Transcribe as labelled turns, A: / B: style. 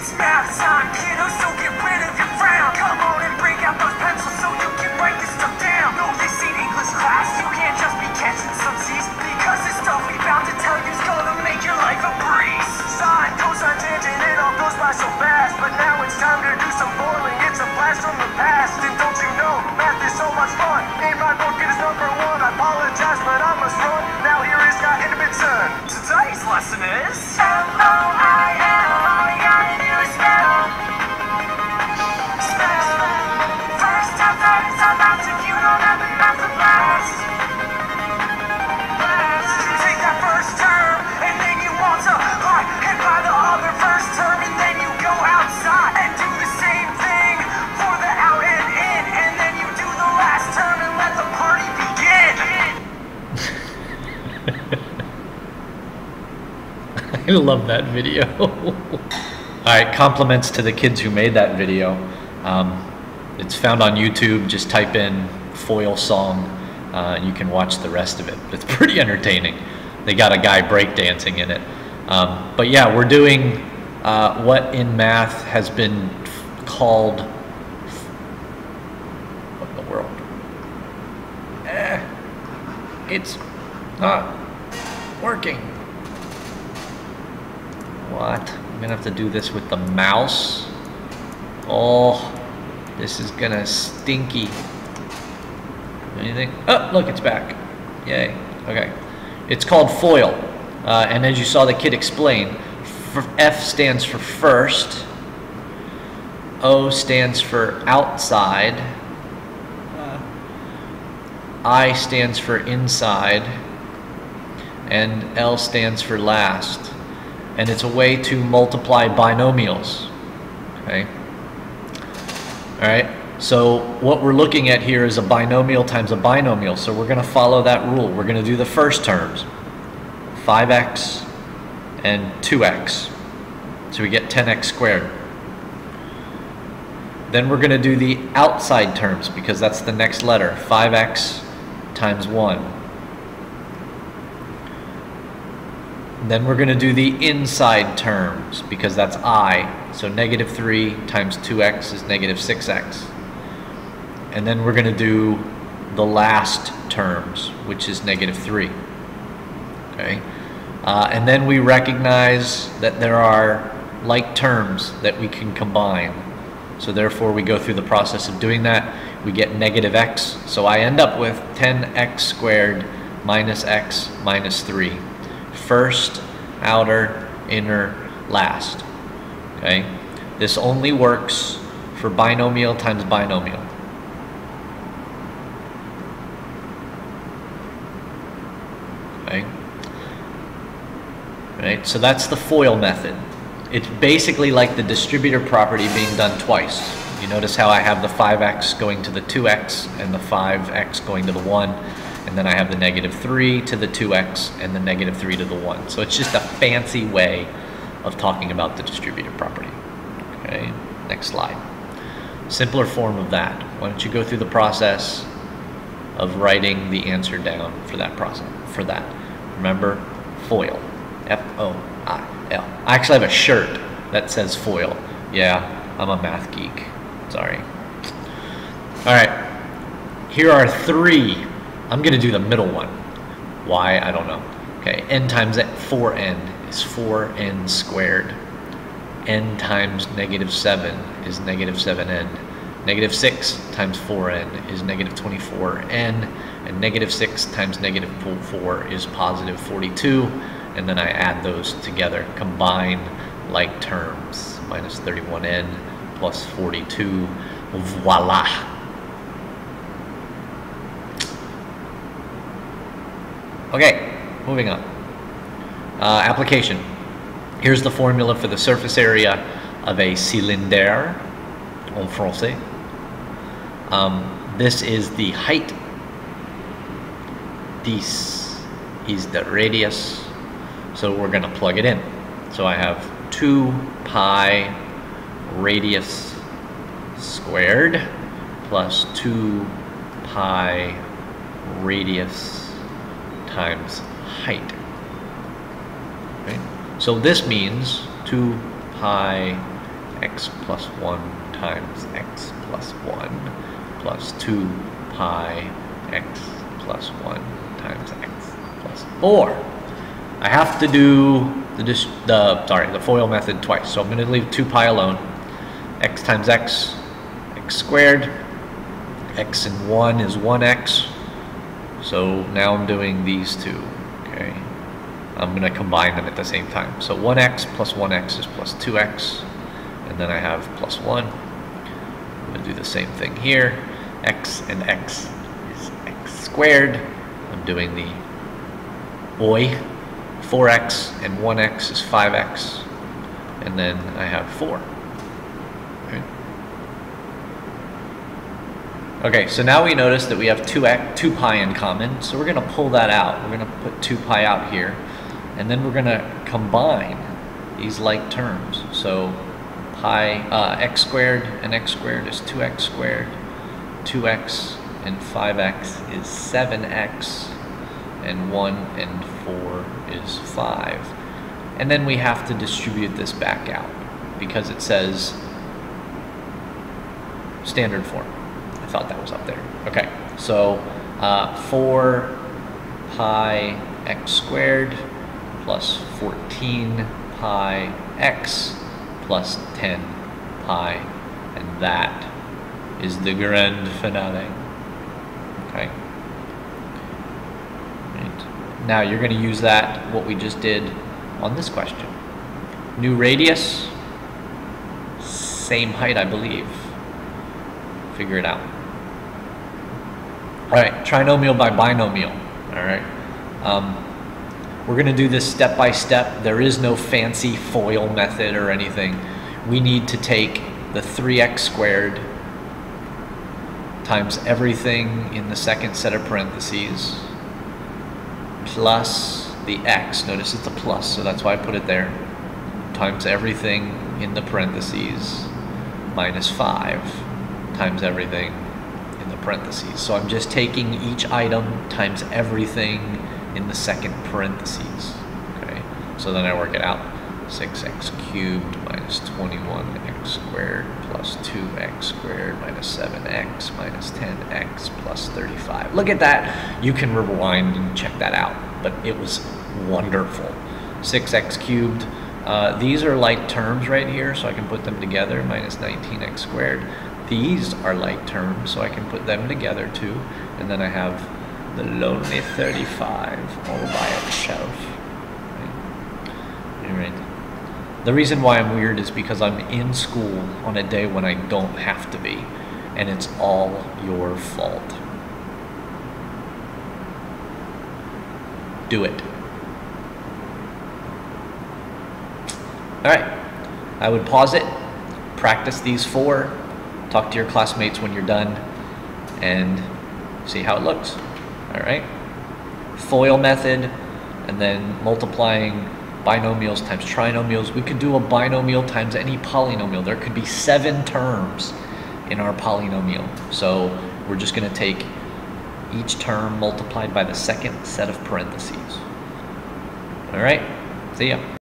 A: It's math time, kiddo, so get rid of your frown. Come on and bring out those pencils so you can write this stuff down. No, this ain't English class, you can't just be catching some C's, because this stuff we bound to tell you's gonna make your life a breeze. Sine, cosine, tangent, it all goes by so fast, but now it's time to do some boiling. It's a blast from the past, and don't you know, math is so much fun. Ain't my book, it is number one. I apologize, but I must run. Now here is Scott Ingebrigtsen. Today's lesson is M-O-I-L. All you gotta do is spell. Spell. First time thirds are lots if you don't have enough to blast. You take that first term, and then you multiply it by the other first term, and then you go outside and do the same thing for the out and in, and then you do the last term and let the party begin.
B: I love that video. Alright, compliments to the kids who made that video. It's found on YouTube. Just type in foil song. You can watch the rest of it. It's pretty entertaining. They got a guy breakdancing in it. But yeah, we're doing what in math has been called... What in the world? It's not working. What? I'm gonna have to do this with the mouse. Oh, this is gonna stinky. Anything? Oh, look, it's back. Yay. Okay. It's called FOIL. And as you saw the kid explain, F stands for first, O stands for outside, I stands for inside, and L stands for last. And it's a way to multiply binomials. Okay? Alright, so what we're looking at here is a binomial times a binomial. So we're going to follow that rule. We're going to do the first terms, 5x and 2x. So we get 10x squared. Then we're going to do the outside terms because that's the next letter, 5x times 1. Then we're going to do the inside terms because that's I. So negative 3 times 2x is negative 6x. And then we're going to do the last terms, which is negative 3. Okay? And then we recognize that there are like terms that we can combine. So therefore we go through the process of doing that. We get negative x. So I end up with 10x squared minus x minus 3. First, outer, inner, last. Okay? This only works for binomial times binomial. Okay? Right? So that's the FOIL method. It's basically like the distributor property being done twice. You notice how I have the 5x going to the 2x and the 5x going to the 1. And then I have the negative 3 to the 2x and the negative 3 to the 1. So it's just a fancy way of talking about the distributive property. Okay, next slide. Simpler form of that. Why don't you go through the process of writing the answer down for that process, for that. Remember, FOIL, F-O-I-L. I actually have a shirt that says FOIL. Yeah, I'm a math geek. Sorry. All right, here are 3. I'm going to do the middle one. Why? I don't know. Okay, n times 4n is 4n squared. N times negative 7 is negative 7n. Negative 6 times 4n is negative 24n. And negative 6 times negative 4 is positive 42. And then I add those together, combine like terms. Minus 31n plus 42. Voila. Okay, moving on. Application. Here's the formula for the surface area of a cylindre en français. This is the height. This is the radius. So we're going to plug it in. So I have 2 pi radius squared plus 2 pi radius times height. Okay. So this means 2 pi x plus 1 times x plus 1 plus 2 pi x plus 1 times x plus 4. I have to do the FOIL method twice, so I'm going to leave 2 pi alone. X times x, x squared. X and 1 is 1x. So now I'm doing these two, okay? I'm going to combine them at the same time. So 1x plus 1x is plus 2x, and then I have plus 1. I'm going to do the same thing here. X and x is x squared. I'm doing the OI. 4x and 1x is 5x, and then I have 4. Okay, so now we notice that we have 2 pi in common, so we're going to pull that out. We're going to put 2 pi out here, and then we're going to combine these like terms. So x squared and x squared is 2x squared, 2x and 5x is 7x, and 1 and 4 is 5. And then we have to distribute this back out because it says standard form. I thought that was up there. Okay, so 4 pi x squared plus 14 pi x plus 10 pi, and that is the grand finale. Okay. Right. Now you're going to use that, what we just did on this question. New radius, same height, I believe. Figure it out. All right, trinomial by binomial. All right. We're going to do this step by step. There is no fancy FOIL method or anything. We need to take the 3x squared times everything in the second set of parentheses plus the x. Notice it's a plus, so that's why I put it there. Times everything in the parentheses minus 5 times everything in the parentheses. So I'm just taking each item times everything in the second parentheses. Okay, so then I work it out. 6x cubed minus 21x squared plus 2x squared minus 7x minus 10x plus 35. Look at that. You can rewind and check that out, but it was wonderful. 6x cubed. These are like terms right here, so I can put them together. Minus 19x squared. These are like terms, so I can put them together too. And then I have the lonely 35 all by itself. Right. The reason why I'm weird is because I'm in school on a day when I don't have to be, and it's all your fault. Do it. All right, I would pause it, practice these 4, talk to your classmates when you're done, and see how it looks. All right, FOIL method, and then multiplying binomials times trinomials. We could do a binomial times any polynomial. There could be 7 terms in our polynomial. So we're just going to take each term multiplied by the second set of parentheses. All right, see ya.